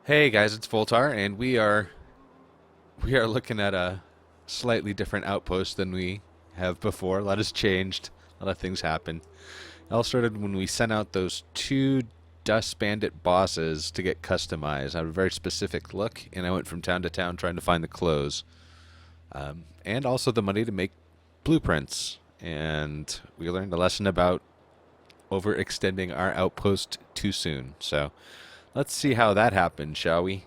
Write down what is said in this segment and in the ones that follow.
Hey guys, it's Voltar, and we are looking at a slightly different outpost than we have before. A lot has changed. A lot of things happened. It all started when we sent out those two Dust Bandit bosses to get customized. I had a very specific look, and I went from town to town trying to find the clothes, and also the money to make blueprints. And we learned a lesson about overextending our outpost too soon. So let's see how that happened, shall we?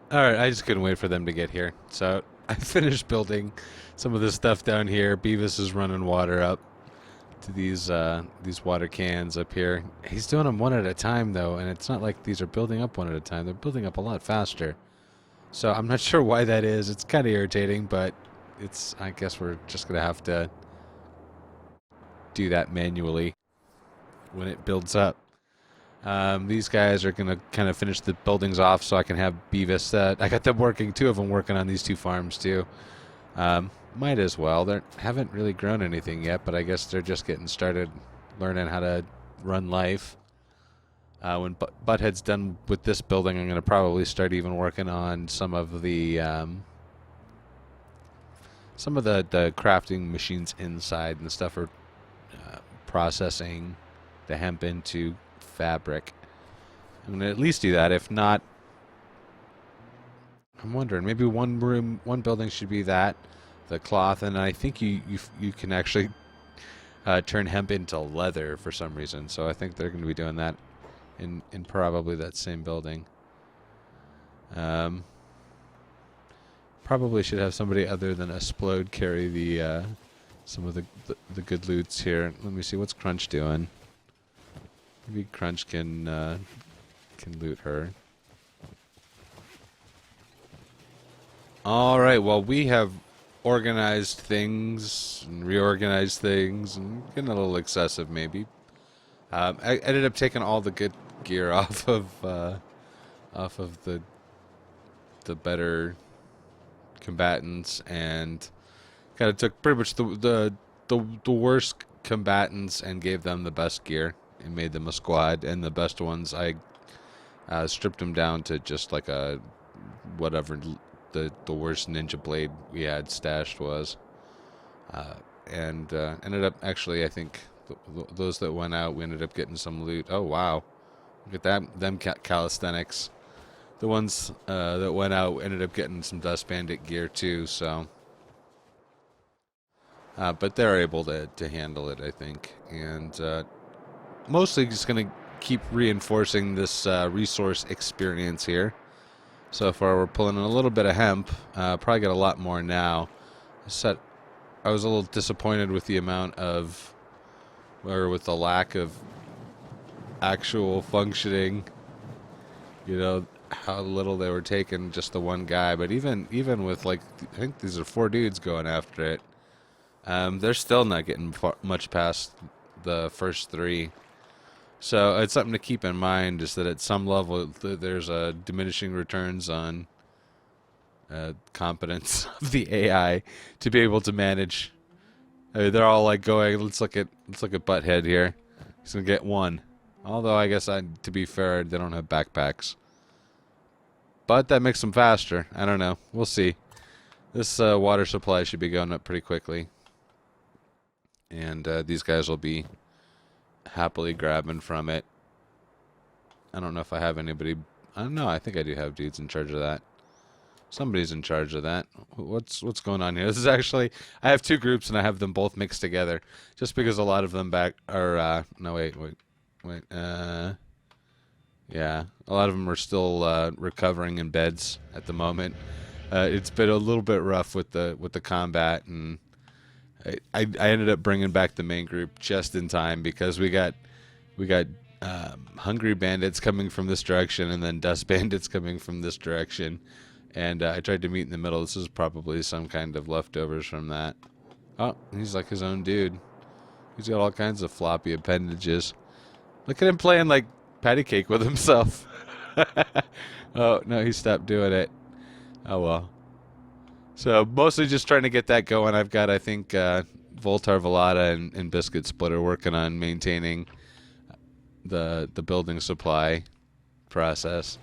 All right, I just couldn't wait for them to get here. So I finished building some of this stuff down here. Beavis is running water up to these water cans up here. He's doing them one at a time though, and it's not like these are building up one at a time. They're building up a lot faster. So I'm not sure why that is. It's kind of irritating, but I guess we're just gonna have to do that manually when it builds up. These guys are gonna kind of finish the buildings off so I can have Beavis. I got them working, two of them working on these two farms too. Might as well. They haven't really grown anything yet, but I guess they're just getting started learning how to run life. When Butthead's done with this building, I'm gonna probably start even working on some of the crafting machines inside and stuff for processing the hemp into fabric. I'm gonna at least do that. If not, I'm wondering maybe one building should be that, the cloth, and I think you can actually turn hemp into leather for some reason. So I think they're going to be doing that in probably that same building. Um, Probably should have somebody other than Explode carry the some of the good loots here. Let me see what's Crunch doing. Maybe Crunch can loot her. All right. Well, we have organized things and reorganized things and getting a little excessive, maybe. I ended up taking all the good gear off of the better combatants and kind of took pretty much the worst combatants and gave them the best gear and made them a squad. And the best ones I stripped them down to just like a whatever the worst ninja blade we had stashed was, and ended up actually I think those that went out we ended up getting some loot. Oh wow, look at that them calisthenics. The ones that went out ended up getting some Dust Bandit gear too. So, but they're able to handle it, I think, and mostly just gonna keep reinforcing this resource experience here. So far, we're pulling in a little bit of hemp. Probably get a lot more now. I was a little disappointed with the amount of, or with the lack of actual functioning. You know how little they were taking just the one guy. But even with like, I think these are 4 dudes going after it. They're still not getting much past the first 3. So it's something to keep in mind is that at some level there's a diminishing returns on competence of the AI to be able to manage. I mean, they're all like going. Let's look at Butthead here. He's gonna get 1. Although I guess to be fair, they don't have backpacks. But that makes them faster. I don't know. We'll see. This water supply should be going up pretty quickly, and these guys will be happily grabbing from it. I don't know if I have anybody. I don't know. I think I do have dudes in charge of that. Somebody's in charge of that. What's going on here? This is actually I have 2 groups and I have them both mixed together, just because a lot of them back are no wait. Yeah, a lot of them are still recovering in beds at the moment. It's been a little bit rough with the combat, and I ended up bringing back the main group just in time because we got hungry bandits coming from this direction and then dust bandits coming from this direction, and I tried to meet in the middle. This is probably some kind of leftovers from that. Oh, he's like his own dude. He's got all kinds of floppy appendages. Look at him playing like patty cake with himself. Oh no, he stopped doing it. Oh well. So mostly just trying to get that going. I've got, I think, Voltar Velada and Biscuit Splitter working on maintaining the building supply process.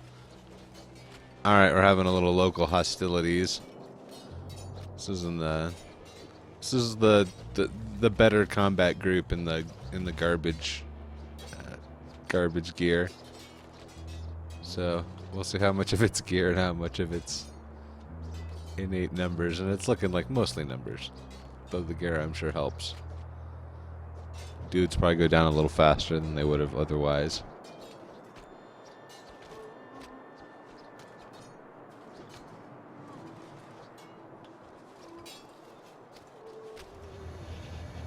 Alright, we're having a little local hostilities. This is the better combat group in the garbage garbage gear. So we'll see how much of it's gear and how much of it's innate numbers, and it's looking like mostly numbers. Though the gear I'm sure helps. Dudes probably go down a little faster than they would have otherwise.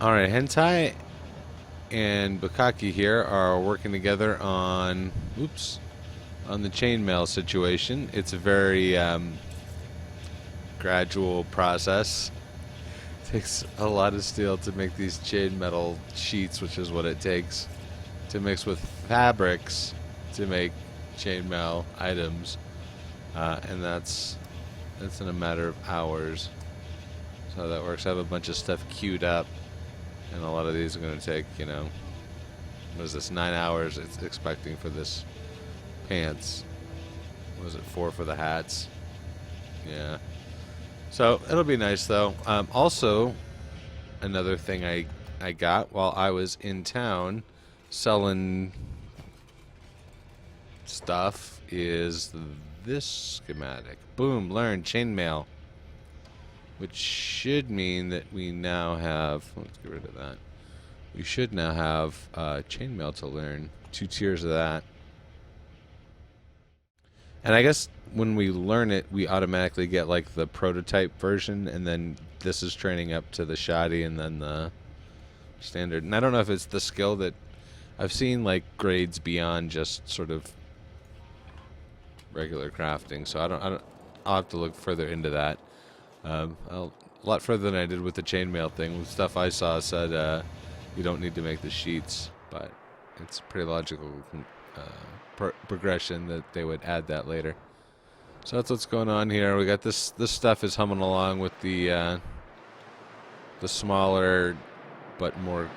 Alright, Hentai and Bukaki here are working together on on the chainmail situation. It's a very gradual process. It takes a lot of steel to make these chain metal sheets, which is what it takes to mix with fabrics to make chainmail items, and that's in a matter of hours. So that works. I have a bunch of stuff queued up, and a lot of these are going to take, you know, what is this, 9 hours it's expecting for this pants. What was it, 4 for the hats? Yeah. So it'll be nice though. Also, another thing I got while I was in town selling stuff is this schematic. Boom, learn chainmail. Which should mean that we now have, let's get rid of that. We should now have chainmail to learn. 2 tiers of that. And I guess when we learn it, we automatically get like the prototype version, and then this is training up to the shoddy and then the standard. And I don't know if it's the skill that I've seen like grades beyond just sort of regular crafting. So I'll have to look further into that. A lot further than I did with the chainmail thing. With stuff I saw said you don't need to make the sheets, but it's a pretty logical progression that they would add that later. So that's what's going on here. We got this stuff is humming along with the smaller but more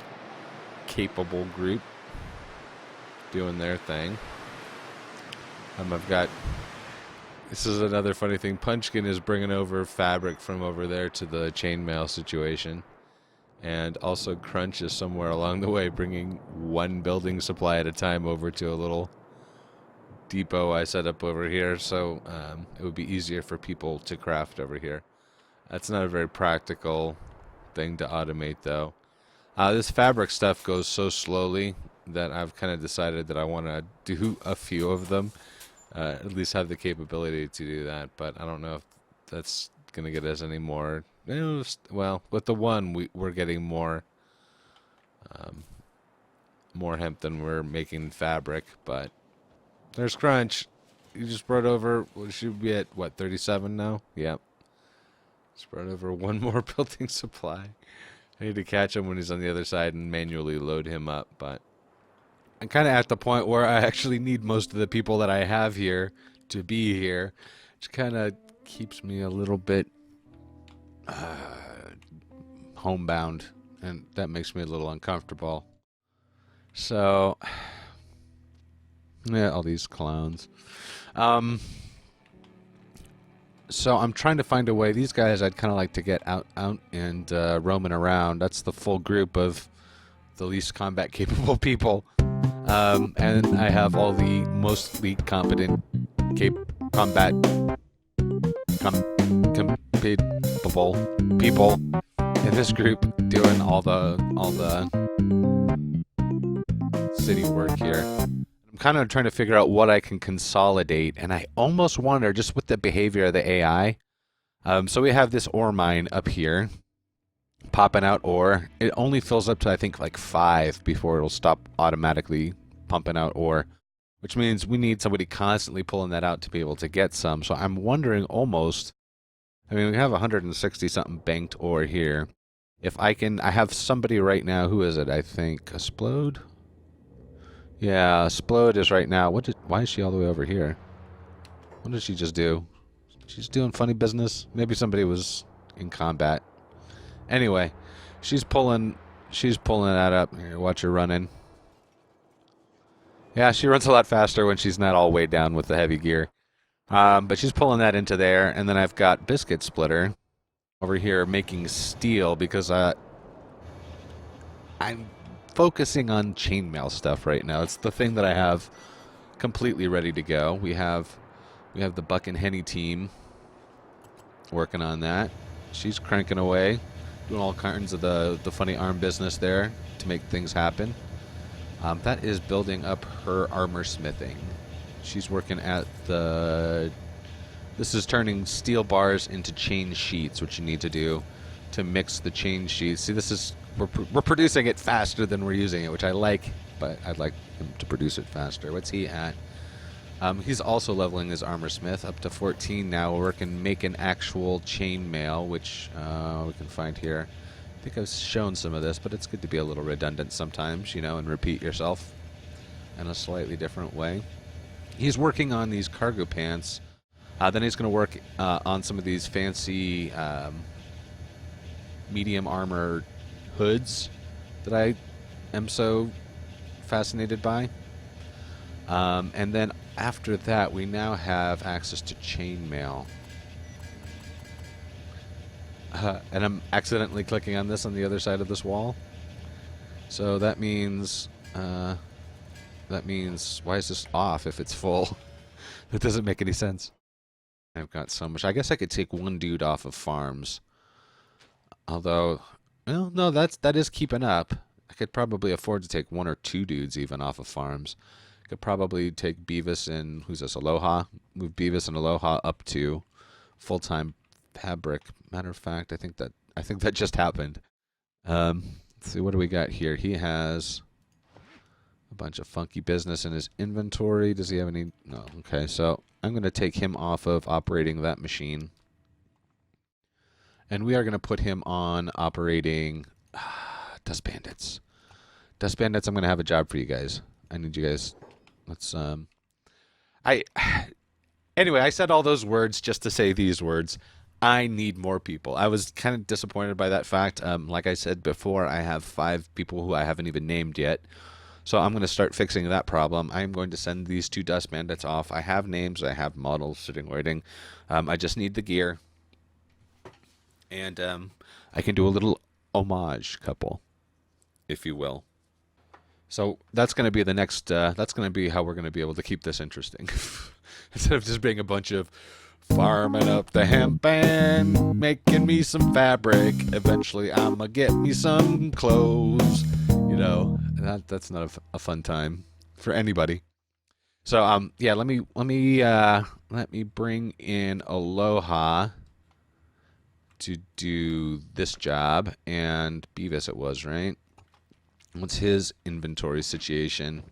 capable group doing their thing. I've got, this is another funny thing. Punchkin is bringing over fabric from over there to the chainmail situation. And also Crunch is somewhere along the way bringing one building supply at a time over to a little depot I set up over here. So it would be easier for people to craft over here. That's not a very practical thing to automate though. This fabric stuff goes so slowly that I've kind of decided that I want to do a few of them. At least have the capability to do that, but I don't know if that's going to get us any more. Well, with the one, we're getting more hemp than we're making fabric, but there's Crunch. You just brought over, we should be at, what, 37 now? Yep. Just brought over one more building supply. I need to catch him when he's on the other side and manually load him up, but I'm kind of at the point where I actually need most of the people that I have here to be here, which kind of keeps me a little bit homebound, and that makes me a little uncomfortable. So, yeah, all these clowns. So I'm trying to find a way. These guys I'd kind of like to get out and roaming around. That's the full group of the least combat capable people. And I have all the mostly competent combat capable people in this group doing all the city work here. I'm kind of trying to figure out what I can consolidate, and I almost wonder, just with the behavior of the AI. So we have this ore mine up here, popping out ore. It only fills up to, I think, like 5 before it'll stop automatically pumping out ore, which means we need somebody constantly pulling that out to be able to get some. So I'm wondering almost, I mean, we have 160 something banked ore here. If I can, I have somebody right now. Who is it? I think Explode. Yeah, Explode is right now. Why is she all the way over here? What did she just do? She's doing funny business. Maybe somebody was in combat. Anyway, she's pulling that up. Here, watch her running. Yeah, she runs a lot faster when she's not all weighed down with the heavy gear. But she's pulling that into there, and then I've got Biscuit Splitter over here making steel because I'm focusing on chainmail stuff right now. It's the thing that I have completely ready to go. We have the Buck and Henny team working on that. She's cranking away, doing all kinds of the funny arm business there to make things happen. That is building up her armor smithing. She's working at the... This is turning steel bars into chain sheets, which you need to do to mix the chain sheets. See, this is... We're producing it faster than we're using it, which I like, but I'd like him to produce it faster. What's he at? He's also leveling his armor smith up to 14 now. We're working make an actual chainmail, which we can find here. I think I've shown some of this, but it's good to be a little redundant sometimes, you know, and repeat yourself in a slightly different way. He's working on these cargo pants. Then he's going to work on some of these fancy medium armor hoods that I am so fascinated by. And then after that, we now have access to chainmail. And I'm accidentally clicking on this on the other side of this wall. So that means why is this off if it's full? That doesn't make any sense. I've got so much. I guess I could take one dude off of farms. Although, well, no, that is keeping up. I could probably afford to take one or two dudes even off of farms. Could probably take Beavis and who's this? Aloha. Move Beavis and Aloha up to full-time fabric. Matter of fact, I think that just happened. Let's see, what do we got here? He has a bunch of funky business in his inventory. Does he have any? No. Okay, so I'm going to take him off of operating that machine. And we are going to put him on operating Dust Bandits. Dust Bandits, I'm going to have a job for you guys. I need you guys. Let's anyway, I said all those words just to say these words. I need more people. I was kind of disappointed by that fact. Like I said before, I have 5 people who I haven't even named yet. So I'm going to start fixing that problem. I'm going to send these 2 Dust Bandits off. I have names. I have models sitting waiting. I just need the gear. And I can do a little homage couple, if you will. So that's going to be the next, that's going to be how we're going to be able to keep this interesting. Instead of just being a bunch of farming up the hemp and making me some fabric. Eventually I'm going to get me some clothes. You know, that's not a fun time for anybody. So, yeah, let me bring in Aloha to do this job, and Beavis it was, right? What's his inventory situation?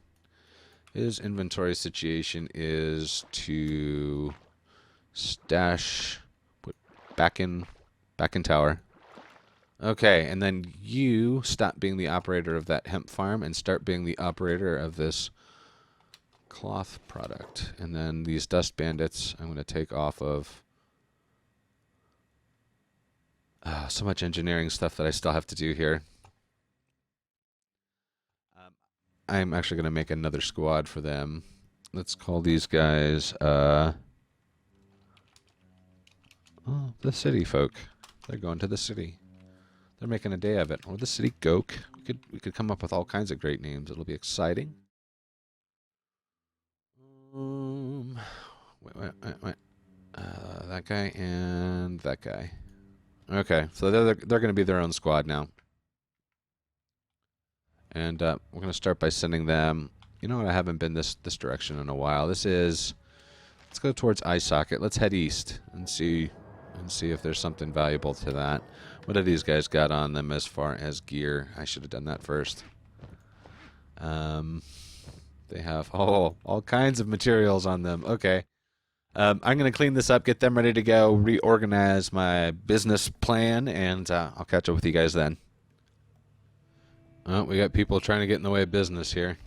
His inventory situation is to stash, put back in tower. Okay, and then you stop being the operator of that hemp farm and start being the operator of this cloth product. And then these Dust Bandits I'm going to take off of. So much engineering stuff that I still have to do here. I'm actually going to make another squad for them. Let's call these guys, the city folk. They're going to the city. They're making a day of it. Or the city goke. We could come up with all kinds of great names. It'll be exciting. Wait. That guy and that guy. Okay, so they're going to be their own squad now. And we're going to start by sending them... You know what? I haven't been this direction in a while. This is... Let's go towards eye socket. Let's head east and see if there's something valuable to that. What have these guys got on them as far as gear? I should have done that first. They have all kinds of materials on them. Okay. I'm going to clean this up, get them ready to go, reorganize my business plan, and I'll catch up with you guys then. Oh, we got people trying to get in the way of business here.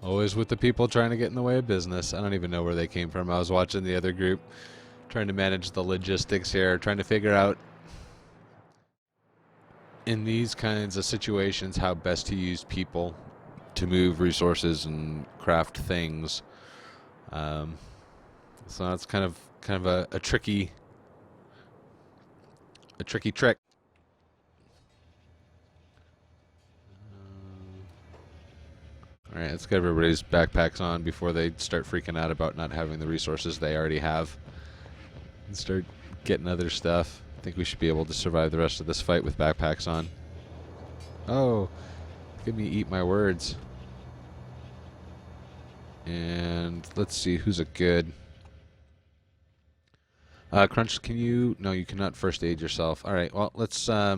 Always with the people trying to get in the way of business. I don't even know where they came from. I was watching the other group. Trying to manage the logistics here, trying to figure out in these kinds of situations how best to use people to move resources and craft things. So that's kind of a tricky trick. All right, let's get everybody's backpacks on before they start freaking out about not having the resources they already have and start getting other stuff. I think we should be able to survive the rest of this fight with backpacks on. Oh, give me eat my words. And let's see who's a good. Crunch, can you? No, you cannot first aid yourself. All right, well, let's. I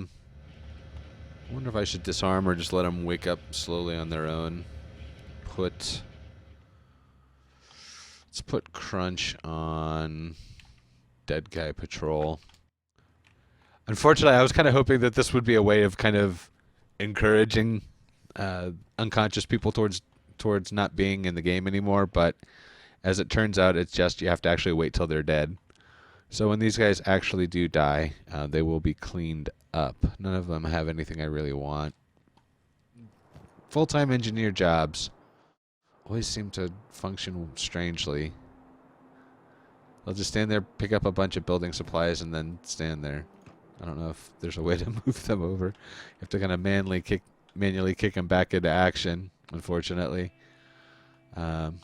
wonder if I should disarm or just let them wake up slowly on their own. Let's put Crunch on Dead Guy Patrol. Unfortunately, I was kind of hoping that this would be a way of kind of encouraging unconscious people towards not being in the game anymore, but as it turns out, it's just you have to actually wait till they're dead. So when these guys actually do die, they will be cleaned up. None of them have anything I really want. Full-time engineer jobs always seem to function strangely. I'll just stand there, pick up a bunch of building supplies, and then stand there. I don't know if there's a way to move them over. You have to kind of manually kick them back into action, unfortunately.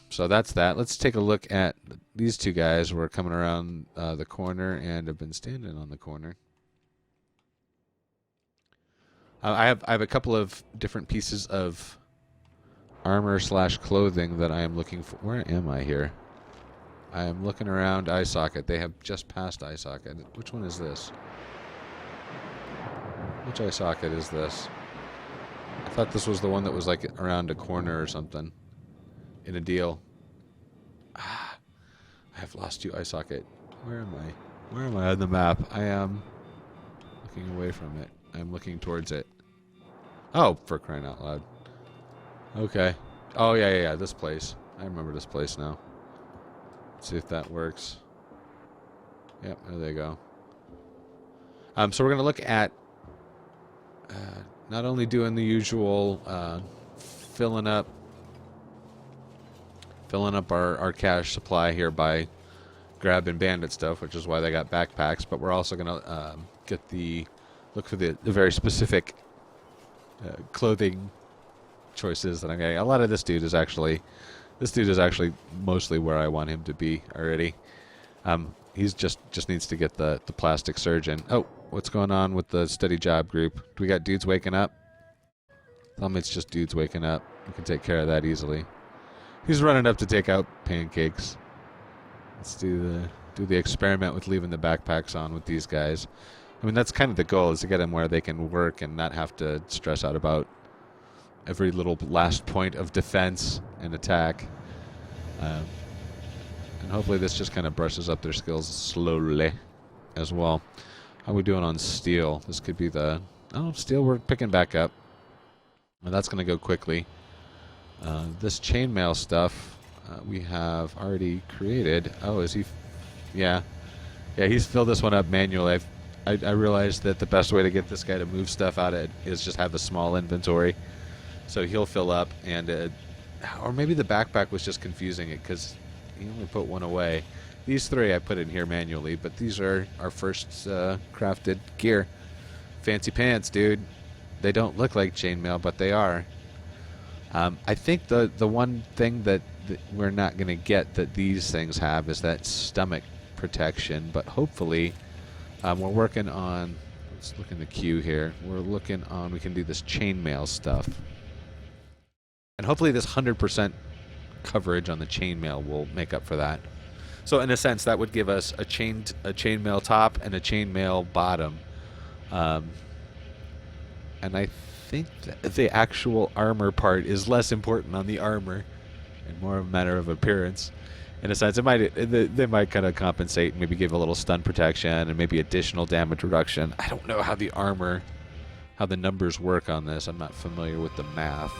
So that's that. Let's take a look at these two guys who are coming around the corner and have been standing on the corner. I have a couple of different pieces of armor / clothing that I am looking for. Where am I here? I am looking around eye socket. They have just passed eye socket. Which one is this? Which eye socket is this? I thought this was the one that was like around a corner or something in a deal. Ah, I have lost you, eye socket. Where am I? Where am I on the map? I am looking away from it. I'm looking towards it. Oh, for crying out loud. Okay. Oh, yeah. This place. I remember this place now. Let's see if that works. Yep, there they go. So we're going to look at not only doing the usual filling up our cash supply here by grabbing bandit stuff, which is why they got backpacks, but we're also going to look for the very specific clothing choices that I'm getting. A lot of this dude is actually mostly where I want him to be already. He's just needs to get the plastic surgeon. Oh, what's going on with the steady job group? Do we got dudes waking up? Tell me it's just dudes waking up. We can take care of that easily. He's running up to take out pancakes. Let's do the experiment with leaving the backpacks on with these guys. I mean, that's kind of the goal, is to get them where they can work and not have to stress out about every little last point of defense and attack. And hopefully this just kind of brushes up their skills slowly as well. How are we doing on steel? This could be the... Oh, steel we're picking back up. Well, that's going to go quickly. This chainmail stuff we have already created. Oh, is he... Yeah, he's filled this one up manually. I realized that the best way to get this guy to move stuff out of it is just have a small inventory. So he'll fill up, and or maybe the backpack was just confusing it because he only put one away. These three I put in here manually, but these are our first crafted gear. Fancy pants, dude. They don't look like chainmail, but they are. I think the one thing that we're not going to get that these things have is that stomach protection, but hopefully we're working on... Let's look in the queue here. We're looking on... We can do this chainmail stuff. And hopefully this 100% coverage on the chainmail will make up for that. So in a sense, that would give us a chainmail top and a chainmail bottom. And I think that the actual armor part is less important on the armor and more a matter of appearance. In a sense, they might kind of compensate, maybe give a little stun protection and maybe additional damage reduction. I don't know how the numbers work on this. I'm not familiar with the math.